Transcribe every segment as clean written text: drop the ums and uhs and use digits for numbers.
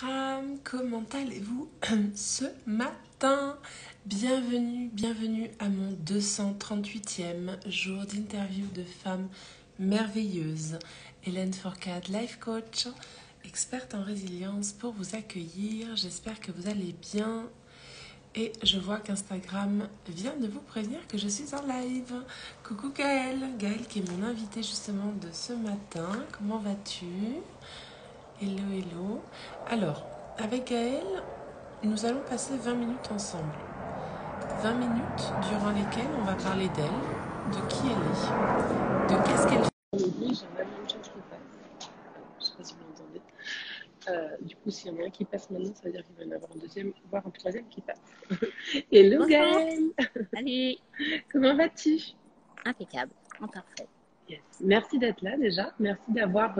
Instagram, comment allez-vous ce matin? Bienvenue à mon 238e jour d'interview de femmes merveilleuses. Hélène Fourcade, life coach, experte en résilience pour vous accueillir. J'espère que vous allez bien. Et je vois qu'Instagram vient de vous prévenir que je suis en live. Coucou Gaëlle, Gaëlle qui est mon invitée justement de ce matin. Comment vas-tu? Hello, hello. Alors, avec Gaëlle, nous allons passer 20 minutes ensemble. 20 minutes durant lesquelles on va parler d'elle, de qui elle est, de qu'est-ce qu'elle fait. Aujourd'hui, j'aimerais bien une chose qui passe. Je ne sais pas si vous l'entendez. Du coup, s'il y en a un qui passe maintenant, ça veut dire qu'il va y en avoir un deuxième, voire un troisième qui passe. Hello Bonjour. Gaëlle. Salut. Comment vas-tu? Impeccable, en parfait. Yes. Merci d'être là déjà. Merci d'avoir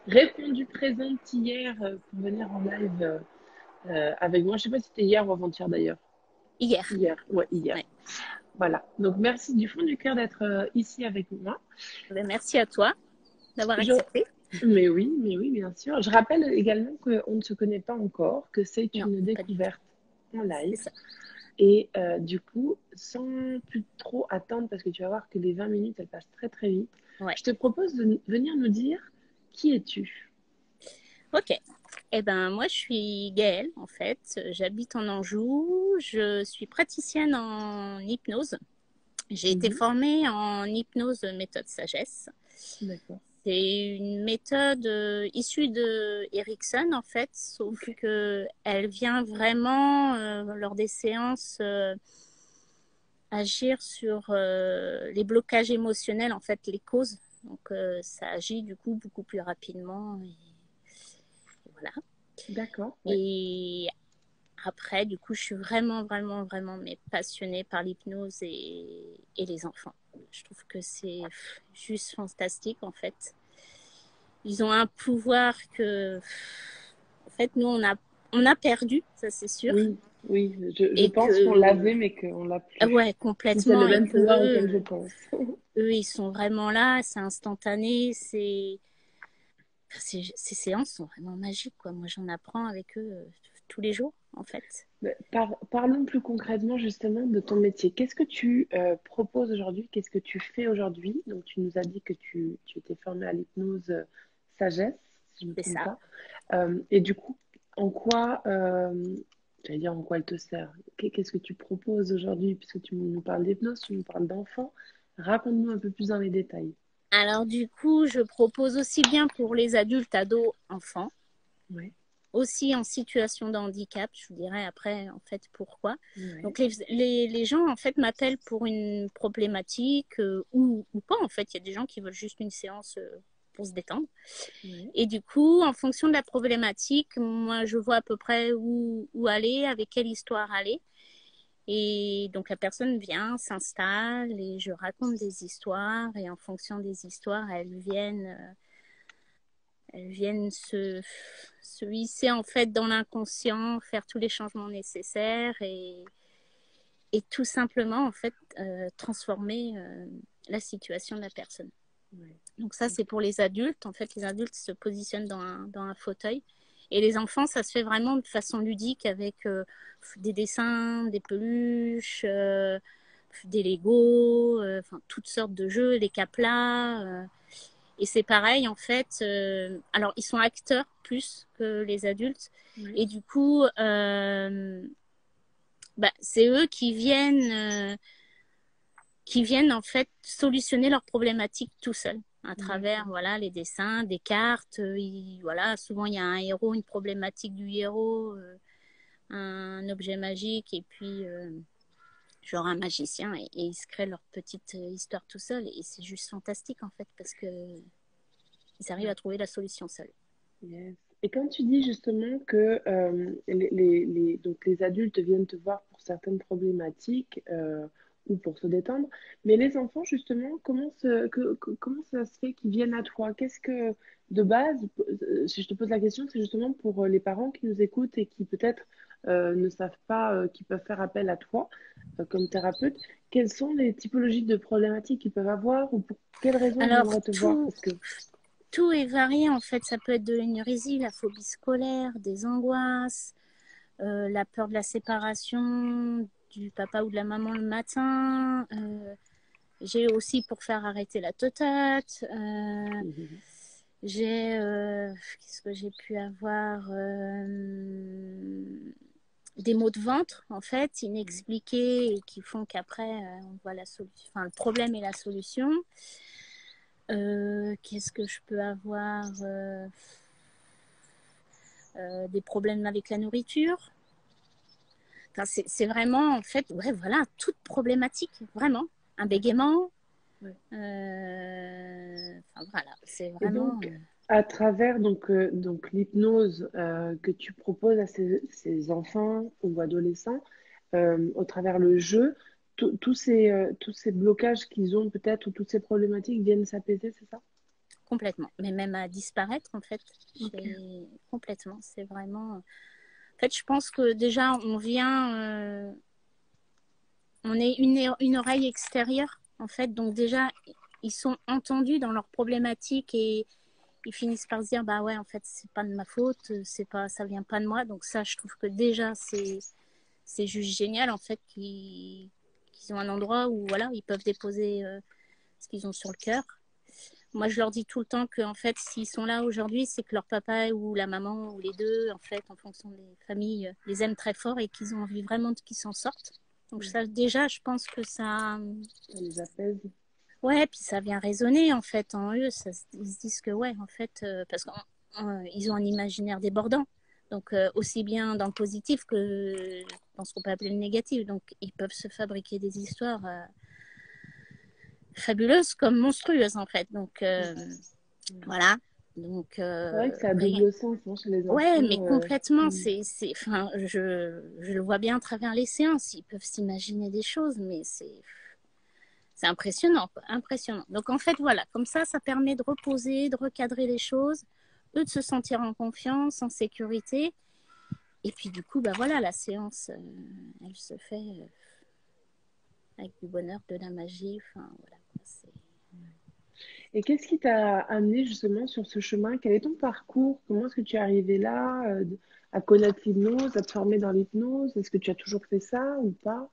répondu présente hier pour venir en live avec moi. Je ne sais pas si c'était hier ou avant-hier d'ailleurs. Hier. Hier, ouais, hier. Ouais. Voilà. Donc, merci du fond du cœur d'être ici avec moi. Ben, merci à toi d'avoir accepté. Mais oui, bien sûr. Je rappelle également qu'on ne se connaît pas encore, que c'est Non, une pas du découverte en live. C'est ça. Et du coup, sans plus trop attendre, parce que tu vas voir que les 20 minutes, elles passent très très vite, Ouais. je te propose de venir nous dire qui es-tu? Ok. Eh ben, moi, je suis Gaëlle, en fait. J'habite en Anjou. Je suis praticienne en hypnose. J'ai été formée en hypnose méthode sagesse. D'accord. C'est une méthode issue de Erickson, en fait, sauf que elle vient vraiment, lors des séances, agir sur les blocages émotionnels, en fait, les causes. Donc, ça agit du coup beaucoup plus rapidement. Et voilà. D'accord. Ouais. Et après, du coup, je suis vraiment mais passionnée par l'hypnose et les enfants. Je trouve que c'est juste fantastique, en fait. Ils ont un pouvoir que, en fait, nous, on a perdu, ça c'est sûr. Oui, je pense qu'on l'avait, mais qu'on l'a plus. Ouais, complètement. C'est le même pouvoir auquel je pense. Eux, ils sont vraiment là, c'est instantané, ces séances sont vraiment magiques, quoi. Moi, j'en apprends avec eux tous les jours, en fait. Parlons plus concrètement justement de ton métier. Qu'est-ce que tu proposes aujourd'hui? Qu'est-ce que tu fais aujourd'hui? Donc, tu nous as dit que tu étais formée à l'hypnose sagesse, si je ne me C'est trompe ça. pas. Et du coup, en quoi, j'allais dire en quoi elle te sert? Qu'est-ce que tu proposes aujourd'hui? Puisque tu nous parles d'hypnose, tu nous parles d'enfants. Raconte-nous un peu plus dans les détails. Alors, du coup, je propose aussi bien pour les adultes, ados, enfants. Ouais. Aussi en situation de handicap, je vous dirai après en fait pourquoi. Ouais. Donc les gens en fait m'appellent pour une problématique ou pas en fait. Il y a des gens qui veulent juste une séance pour se détendre. Ouais. Et du coup, en fonction de la problématique, moi je vois à peu près où aller, avec quelle histoire aller. Et donc la personne vient, s'installe et je raconte des histoires et en fonction des histoires, elles viennent se hisser en fait dans l'inconscient, faire tous les changements nécessaires et tout simplement en fait transformer la situation de la personne. Ouais. Donc ça c'est pour les adultes. En fait les adultes se positionnent dans un fauteuil et les enfants ça se fait vraiment de façon ludique avec des dessins, des peluches, des Legos, enfin toutes sortes de jeux, des caplas. Et c'est pareil, en fait. Alors, ils sont acteurs plus que les adultes. Oui. Et du coup, c'est eux qui viennent, en fait, solutionner leurs problématiques tout seuls à travers voilà, les dessins, des cartes. Voilà, souvent, il y a un héros, une problématique du héros, un objet magique et puis genre un magicien. Et ils se créent leur petite histoire tout seuls. Et c'est juste fantastique, en fait, parce que ils arrivent à trouver la solution seuls. Yes. Et quand tu dis justement que donc les adultes viennent te voir pour certaines problématiques ou pour se détendre, mais les enfants justement, comment ça se fait qu'ils viennent à toi? Qu'est-ce que de base, si je te pose la question, c'est justement pour les parents qui nous écoutent et qui peut-être ne savent pas qu'ils peuvent faire appel à toi comme thérapeute. Quelles sont les typologies de problématiques qu'ils peuvent avoir ou pour quelles raisons ils Alors, viendraient te voir? Parce que tout est varié, en fait. Ça peut être de l'énurésie, la phobie scolaire, des angoisses, la peur de la séparation du papa ou de la maman le matin. J'ai aussi pour faire arrêter la totate. J'ai... qu'est-ce que j'ai pu avoir des maux de ventre, en fait, inexpliqués et qui font qu'après, on voit la solution. Enfin, le problème et la solution. Qu'est-ce que je peux avoir des problèmes avec la nourriture. Enfin, c'est vraiment, en fait, ouais, voilà, toute problématique, vraiment. Un bégaiement. Ouais. Enfin, voilà, c'est Et vraiment... donc, à travers donc l'hypnose que tu proposes à ces enfants ou adolescents, au travers le jeu, tous ces blocages qu'ils ont peut-être ou toutes ces problématiques viennent s'apaiser, c'est ça? Complètement, mais même à disparaître, en fait. Ok. Complètement, c'est vraiment... En fait, je pense que déjà, on vient... on est une oreille extérieure, en fait. Donc déjà, ils sont entendus dans leurs problématiques et ils finissent par se dire, bah ouais, en fait, c'est pas de ma faute, c'est pas, ça vient pas de moi. Donc ça, je trouve que déjà, c'est juste génial, en fait, qu'ils ont un endroit où, voilà, ils peuvent déposer ce qu'ils ont sur le cœur. Moi, je leur dis tout le temps que, en fait, s'ils sont là aujourd'hui, c'est que leur papa ou la maman ou les deux, en fait, en fonction des familles, les aiment très fort et qu'ils ont envie vraiment qu'ils s'en sortent. Donc ça, déjà, je pense que ça... Ça les apaise. Ouais, puis ça vient résonner, en fait, en eux. Ils se disent que, ouais, en fait, parce qu'ils ont un imaginaire débordant. Donc, aussi bien dans le positif que dans ce qu'on peut appeler le négatif. Donc, ils peuvent se fabriquer des histoires fabuleuses comme monstrueuses, en fait. Donc, voilà. Donc, C'est vrai que ça a double sens hein, chez les ouais, mais enfants. complètement. Enfin, je le vois bien à travers les séances. Ils peuvent s'imaginer des choses, mais c'est impressionnant, quoi, impressionnant. Donc, en fait, voilà, comme ça permet de reposer, de recadrer les choses, eux de se sentir en confiance, en sécurité. Et puis, du coup, bah voilà, la séance, elle se fait avec du bonheur, de la magie. Enfin, voilà. Et qu'est-ce qui t'a amené justement sur ce chemin? Quel est ton parcours? Comment est-ce que tu es arrivé là, à connaître l'hypnose, à te former dans l'hypnose? Est-ce que tu as toujours fait ça ou pas?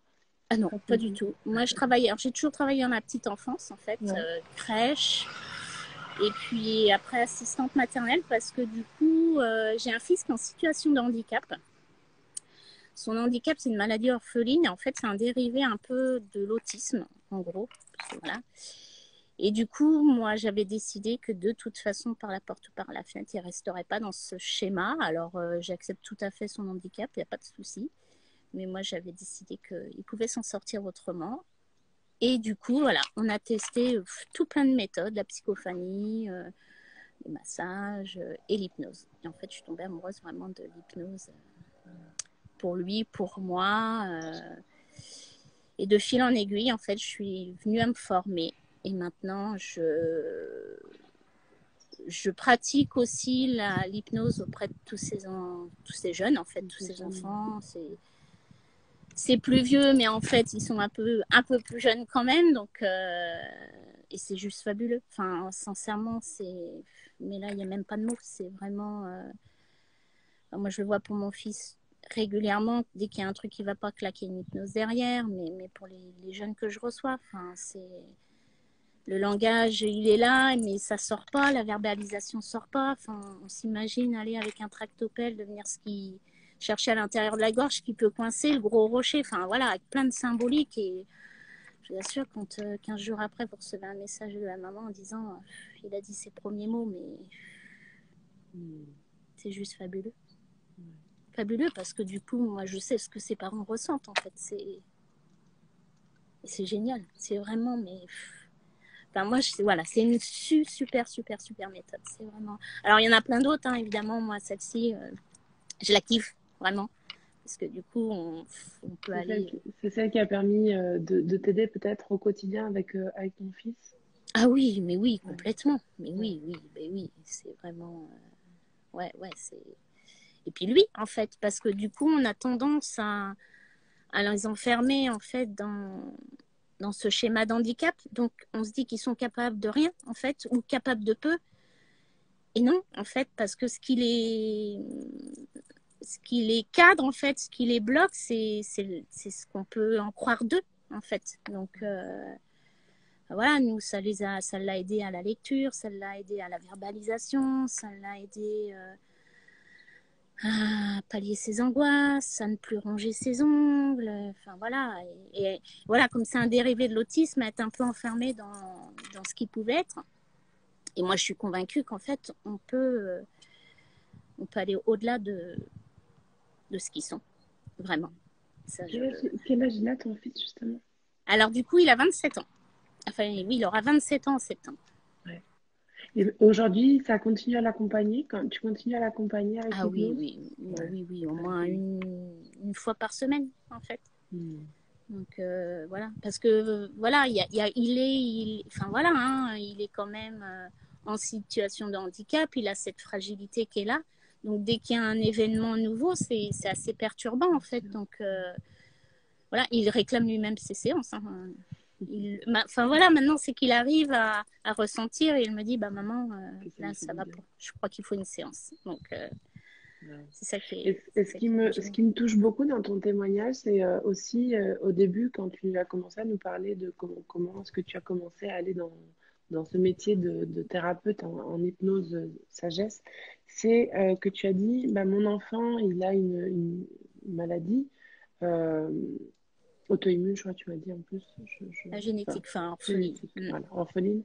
Ah non, pas du Raconte-nous. tout. Moi, je travaillais, alors, j'ai toujours travaillé dans la petite enfance, en fait, Ouais. crèche. Et puis après, assistante maternelle, parce que du coup, j'ai un fils qui est en situation de handicap. Son handicap, c'est une maladie orpheline. Et en fait, c'est un dérivé un peu de l'autisme, en gros. Voilà. Et du coup, moi, j'avais décidé que de toute façon, par la porte ou par la fenêtre, il ne resterait pas dans ce schéma. Alors, j'accepte tout à fait son handicap, il n'y a pas de souci. Mais moi, j'avais décidé qu'il pouvait s'en sortir autrement. Et du coup, voilà, on a testé tout plein de méthodes, la psychophanie, les massages et l'hypnose. Et en fait, je suis tombée amoureuse vraiment de l'hypnose pour lui, pour moi. Et de fil en aiguille, en fait, je suis venue à me former. Et maintenant, je pratique aussi l'hypnose auprès de tous ces jeunes, en fait, tous ces enfants. C'est plus vieux, mais en fait, ils sont un peu plus jeunes quand même. Donc, et c'est juste fabuleux. Enfin, sincèrement, mais là, il n'y a même pas de mots. C'est vraiment... moi, je le vois pour mon fils régulièrement. Dès qu'il y a un truc qui ne va pas, claquer une hypnose derrière. Mais pour les jeunes que je reçois, enfin, le langage, il est là, mais ça ne sort pas. La verbalisation ne sort pas. Enfin, on s'imagine aller avec un tractopelle, devenir chercher à l'intérieur de la gorge qui peut coincer le gros rocher. Enfin, voilà, avec plein de symboliques. Et je vous assure, quand 15 jours après, vous recevez un message de la maman en disant il a dit ses premiers mots, mais c'est juste fabuleux. Fabuleux parce que du coup, moi, je sais ce que ses parents ressentent, en fait. C'est génial. C'est vraiment, mais... Enfin, moi, voilà, c'est une super, super, super méthode. C'est vraiment... Alors, il y en a plein d'autres, hein, évidemment. Moi, celle-ci, je la kiffe, vraiment. Parce que du coup, on peut aller... C'est celle qui a permis de t'aider peut-être au quotidien avec ton fils? Ah oui, mais oui, Ouais. complètement. Mais oui, mais oui, c'est vraiment... ouais, c'est... Et puis lui, en fait, parce que du coup, on a tendance à les enfermer, en fait, dans ce schéma d'handicap. Donc, on se dit qu'ils sont capables de rien, en fait, ou capables de peu. Et non, en fait, parce que ce qui les cadre, en fait, ce qui les bloque, c'est ce qu'on peut en croire d'eux, en fait. Donc, voilà, nous, ça l'a aidé à la lecture, ça l'a aidé à la verbalisation, ça l'a aidé à pallier ses angoisses, à ne plus ronger ses ongles, enfin voilà. Et voilà, comme c'est un dérivé de l'autisme, être un peu enfermé dans ce qu'il pouvait être. Et moi, je suis convaincue qu'en fait, on peut aller au-delà de ce qu'ils sont, vraiment. Ça, Quel âge il a ton fils, justement? Alors du coup, il a 27 ans. Enfin, oui, il aura 27 ans en septembre. Ouais. Et aujourd'hui, ça continue à l'accompagner tu continues à l'accompagner avec Ah oui, l'hypnose? oui, Ouais. oui, au moins une fois par semaine, en fait. Donc voilà, parce que voilà, enfin voilà, hein, il est quand même en situation de handicap, il a cette fragilité qui est là. Donc dès qu'il y a un événement nouveau, c'est assez perturbant en fait. Donc voilà, il réclame lui-même ses séances. Hein. Enfin voilà, maintenant c'est qu'il arrive à ressentir et il me dit bah maman, là ça va pas, je crois qu'il faut une séance. Donc c'est ça qui est. Et ce qui me touche beaucoup dans ton témoignage, c'est aussi au début, quand tu as commencé à nous parler de comment est-ce que tu as commencé à aller dans ce métier de thérapeute en hypnose sagesse, c'est que tu as dit, bah, mon enfant, il a une maladie euh, auto-immune, je crois que tu m'as dit en plus. La Enfin, génétique, enfin orpheline. génétique, voilà, orpheline.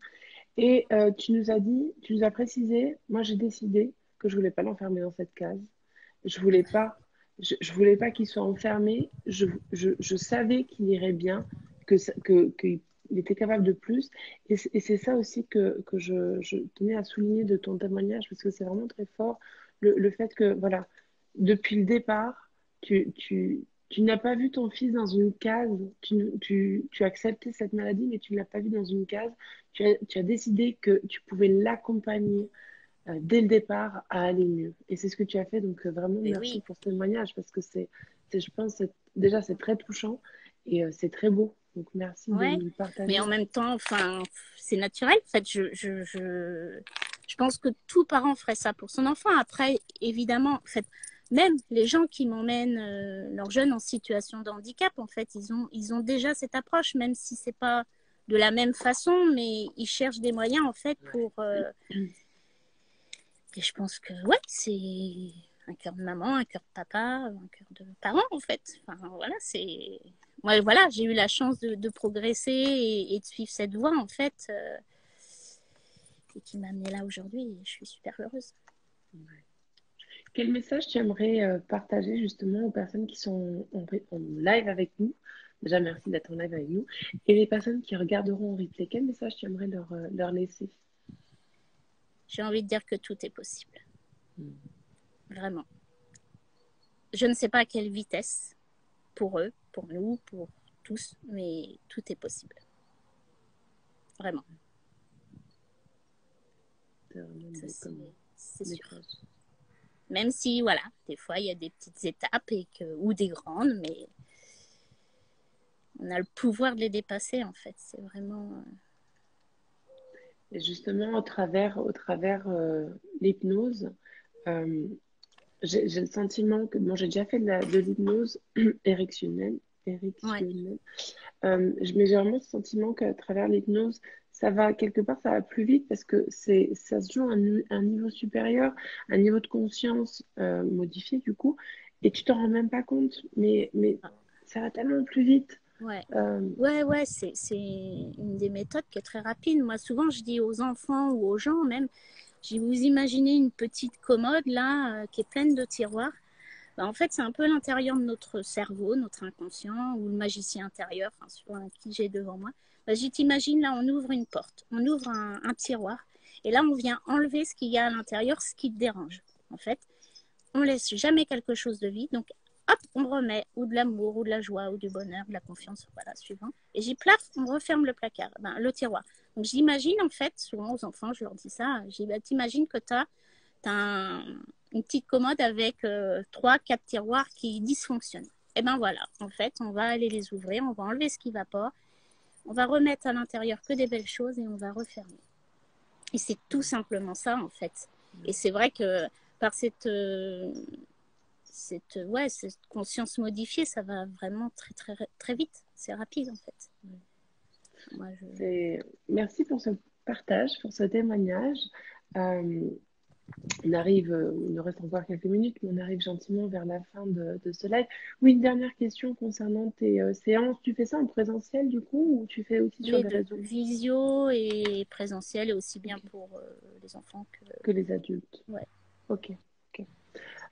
Et tu nous as dit, tu nous as précisé, moi j'ai décidé que je voulais pas l'enfermer dans cette case. Je voulais pas, je voulais pas qu'il soit enfermé. Je savais qu'il irait bien, qu'il était capable de plus. Et c'est ça aussi que je tenais à souligner de ton témoignage, parce que c'est vraiment très fort, le fait que, voilà, depuis le départ, tu n'as pas vu ton fils dans une case. Tu as accepté cette maladie, mais tu ne l'as pas vu dans une case. Tu as décidé que tu pouvais l'accompagner dès le départ à aller mieux. Et c'est ce que tu as fait. Donc, vraiment, Mais merci oui, pour ce témoignage parce que je pense, déjà, c'est très touchant et c'est très beau. Donc, merci de ouais. nous le Mais partager. en même temps, enfin, c'est naturel. En fait, je pense que tout parent ferait ça pour son enfant. Après, évidemment, en fait, même les gens qui m'emmènent leurs jeunes en situation de handicap, en fait, ils ont déjà cette approche, même si c'est pas de la même façon, mais ils cherchent des moyens, en fait, pour. Et je pense que, ouais, c'est un cœur de maman, un cœur de papa, un cœur de parent, en fait. Enfin, voilà, c'est. Moi, voilà, j'ai eu la chance de progresser et de suivre cette voie, en fait, et qui m'a amenée là aujourd'hui. Et je suis super heureuse. Quel message tu aimerais partager justement aux personnes qui sont en live avec nous? Déjà, merci d'être en live avec nous. Et les personnes qui regarderont en replay, quel message tu aimerais leur laisser? J'ai envie de dire que tout est possible. Vraiment. Je ne sais pas à quelle vitesse, pour eux, pour nous, pour tous, mais tout est possible. Vraiment. C'est sûr. Même si, voilà, des fois, il y a des petites étapes ou des grandes, mais on a le pouvoir de les dépasser, en fait. C'est vraiment... Et justement, au travers l'hypnose, j'ai le sentiment que, bon, j'ai déjà fait de l'hypnose érectionnelle, Ouais. mais j'ai vraiment le sentiment qu'à travers l'hypnose, quelque part, ça va plus vite parce que ça se joue à un niveau supérieur, un niveau de conscience modifié du coup, et tu t'en rends même pas compte, mais ça va tellement plus vite. Ouais, Euh, c'est une des méthodes qui est très rapide. Moi, souvent, je dis aux enfants ou aux gens même, je vous imaginez une petite commode là qui est pleine de tiroirs. En fait, c'est un peu l'intérieur de notre cerveau, notre inconscient ou le magicien intérieur, enfin, selon qui j'ai devant moi. Je t'imagine, là, on ouvre une porte, on ouvre un tiroir, et là, on vient enlever ce qu'il y a à l'intérieur, ce qui te dérange. En fait, on laisse jamais quelque chose de vide, donc hop, on remet ou de l'amour, ou de la joie, ou du bonheur, de la confiance, voilà, suivant. Et j'y plaf, on referme le placard, le tiroir. Donc j'imagine, en fait, souvent aux enfants, je leur dis ça, t'imagines que t'as une petite commode avec 3-4 tiroirs qui dysfonctionnent. Et ben voilà, en fait, on va aller les ouvrir, on va enlever ce qui ne va pas, on va remettre à l'intérieur que des belles choses et on va refermer. Et c'est tout simplement ça, en fait. Et c'est vrai que par cette conscience modifiée, ça va vraiment très, très, très vite. C'est rapide, en fait. Moi, Merci pour ce partage, pour ce témoignage. Euh, il nous reste encore quelques minutes, mais on arrive gentiment vers la fin de ce live. Oui, une dernière question concernant tes séances. Tu fais ça en présentiel du coup ou tu fais aussi sur les les deux, réseaux? visio et présentiel, et aussi bien Ok. pour les enfants que... Que les adultes. Ouais. Ok, ok.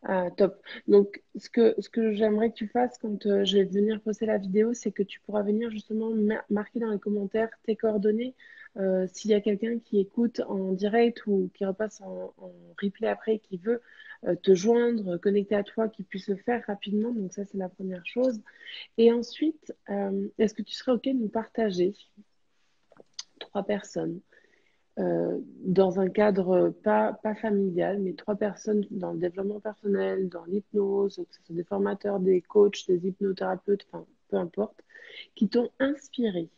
Ah, top. Donc, ce que j'aimerais que tu fasses quand je vais venir poster la vidéo, c'est que tu pourras venir justement marquer dans les commentaires tes coordonnées. S'il y a quelqu'un qui écoute en direct ou qui repasse en replay après, qui veut te joindre, connecter à toi, qui puisse le faire rapidement. Donc, ça, c'est la première chose. Et ensuite, est-ce que tu serais OK de nous partager 3 personnes dans un cadre pas familial, mais 3 personnes dans le développement personnel, dans l'hypnose, que ce soit des formateurs, des coachs, des hypnothérapeutes, enfin, peu importe, qui t'ont inspiré,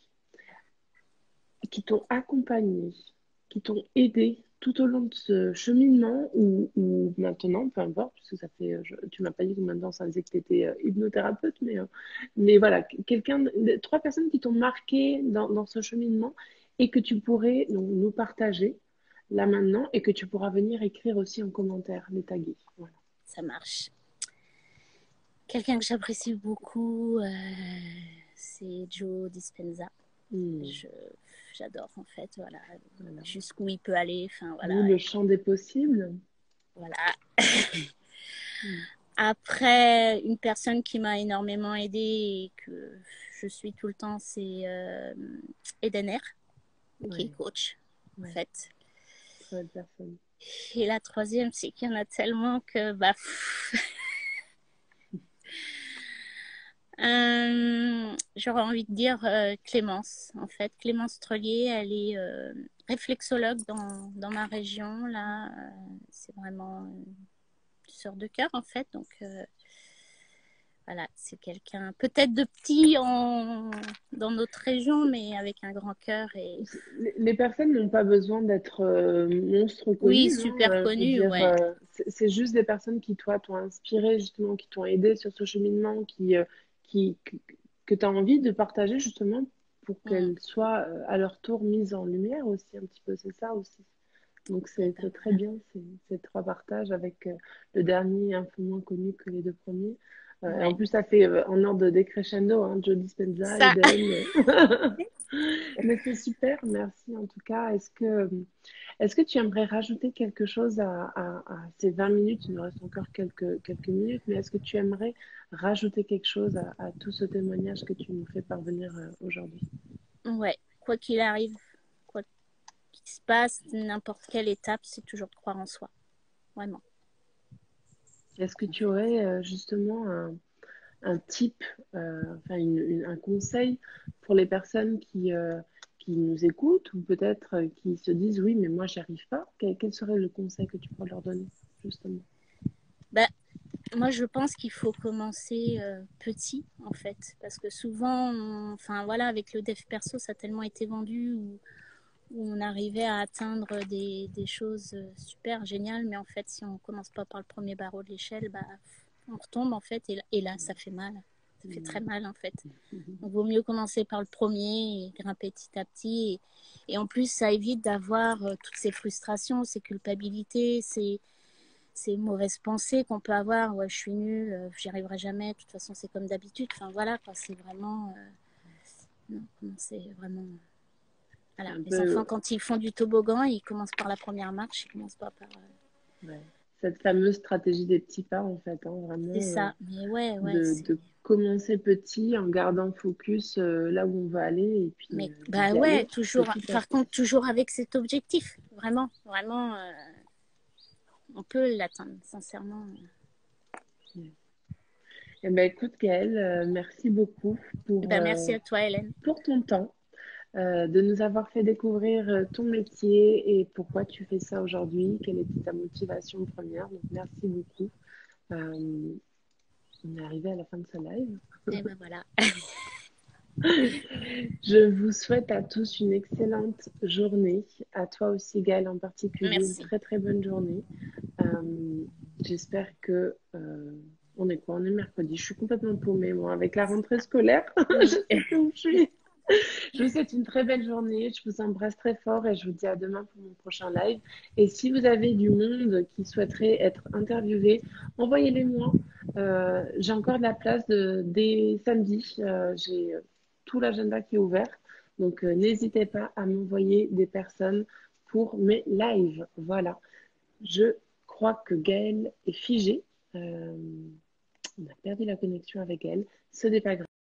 qui t'ont accompagné, qui t'ont aidé tout au long de ce cheminement ou maintenant, peu importe, puisque ça fait, tu m'as pas dit combien de temps ça faisait que tu étais hypnothérapeute, mais voilà, 3 personnes qui t'ont marqué dans ce cheminement et que tu pourrais donc, nous partager là maintenant et que tu pourras venir écrire aussi en commentaire, les taguer. Voilà. Ça marche. Quelqu'un que j'apprécie beaucoup, c'est Joe Dispenza. J'adore en fait, voilà. Jusqu'où il peut aller, enfin voilà. D'où le champ des possibles. Voilà. Après, une personne qui m'a énormément aidée et que je suis tout le temps, c'est Edener, qui est coach, en fait. Très belle personne. Et la troisième, c'est qu'il y en a tellement que, j'aurais envie de dire Clémence, en fait. Clémence Trollier, elle est réflexologue dans ma région, là. C'est vraiment une sœur de cœur, en fait. Donc, voilà, c'est quelqu'un peut-être de petit dans notre région, mais avec un grand cœur. Les personnes n'ont pas besoin d'être monstres Oui, connues. super Je veux connu, dire, ouais. c'est juste des personnes qui, toi, t'ont inspiré, justement, qui t'ont aidé sur ce cheminement, qui, que tu as envie de partager, justement, pour qu'elles soient à leur tour mises en lumière aussi, un petit peu. C'est ça aussi. Donc, c'est très bien, ces 3 partages avec le dernier un peu moins connu que les 2 premiers. Et en plus, ça fait en ordre de décrescendo, hein, Joe Dispenza, Ça. Eden. Mais c'est super, merci en tout cas. Est-ce que tu aimerais rajouter quelque chose à ces 20 minutes? Il nous reste encore quelques minutes, mais est-ce que tu aimerais rajouter quelque chose à tout ce témoignage que tu nous fais parvenir aujourd'hui? Ouais, quoi qu'il arrive, quoi qu'il se passe, n'importe quelle étape, c'est toujours de croire en soi. Vraiment. Est-ce que tu aurais justement un type, enfin un conseil pour les personnes qui nous écoutent ou peut-être qui se disent oui, mais moi, j'y arrive pas. Quel serait le conseil que tu pourrais leur donner, justement? Moi, je pense qu'il faut commencer petit, en fait, parce que souvent, enfin voilà, avec le dev perso, ça a tellement été vendu où on arrivait à atteindre des choses super géniales, mais en fait, si on commence pas par le premier barreau de l'échelle, on retombe en fait, et là, ça fait mal. Ça fait très mal en fait. Donc, vaut mieux commencer par le premier et grimper petit à petit. Et en plus, ça évite d'avoir toutes ces frustrations, ces culpabilités, ces mauvaises pensées qu'on peut avoir. Ouais, je suis nulle, j'y arriverai jamais. De toute façon, c'est comme d'habitude. Enfin voilà, quoi. C'est vraiment. Non, c'est vraiment. Voilà. Les enfants, quand ils font du toboggan, ils commencent par la première marche, ils commencent pas par. Ouais. Cette fameuse stratégie des petits pas, en fait, hein, vraiment, C'est ça. Mais ouais, de commencer petit en gardant focus là où on veut aller et puis mais d'y ouais, aller toujours. petit à Par petit. contre, toujours avec cet objectif. Vraiment, vraiment, on peut l'atteindre, sincèrement. Eh ben, écoute, Gaëlle, merci beaucoup Merci à toi, Hélène. pour ton temps, de nous avoir fait découvrir ton métier et pourquoi tu fais ça aujourd'hui, quelle était ta motivation première. Donc, merci beaucoup. On est arrivé à la fin de ce live. Et ben voilà. Je vous souhaite à tous une excellente journée. À toi aussi, Gaëlle, en particulier, une Merci. très très bonne journée. J'espère que... on est quoi? On est mercredi. Je suis complètement paumée, moi, avec la rentrée scolaire. Je Oui. sais plus où je suis. Je vous souhaite une très belle journée. Je vous embrasse très fort et je vous dis à demain pour mon prochain live. Et si vous avez du monde qui souhaiterait être interviewé, envoyez-les moi. J'ai encore de la place dès samedi. J'ai tout l'agenda qui est ouvert. Donc, n'hésitez pas à m'envoyer des personnes pour mes lives. Voilà. Je crois que Gaëlle est figée. On a perdu la connexion avec elle. Ce n'est pas grave.